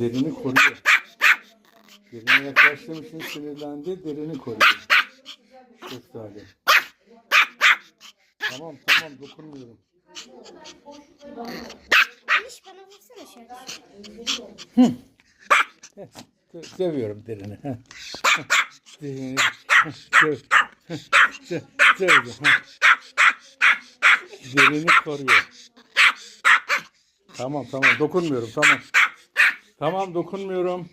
Derini koruyor. Derine yaklaştığım için sinirlendi. Derini koruyor. Çok sakin. Tamam dokunmuyorum. Aliş bana vursana şöyle. Seviyorum derini. Derini. Derini koruyor. Tamam dokunmuyorum tamam. Tamam dokunmuyorum.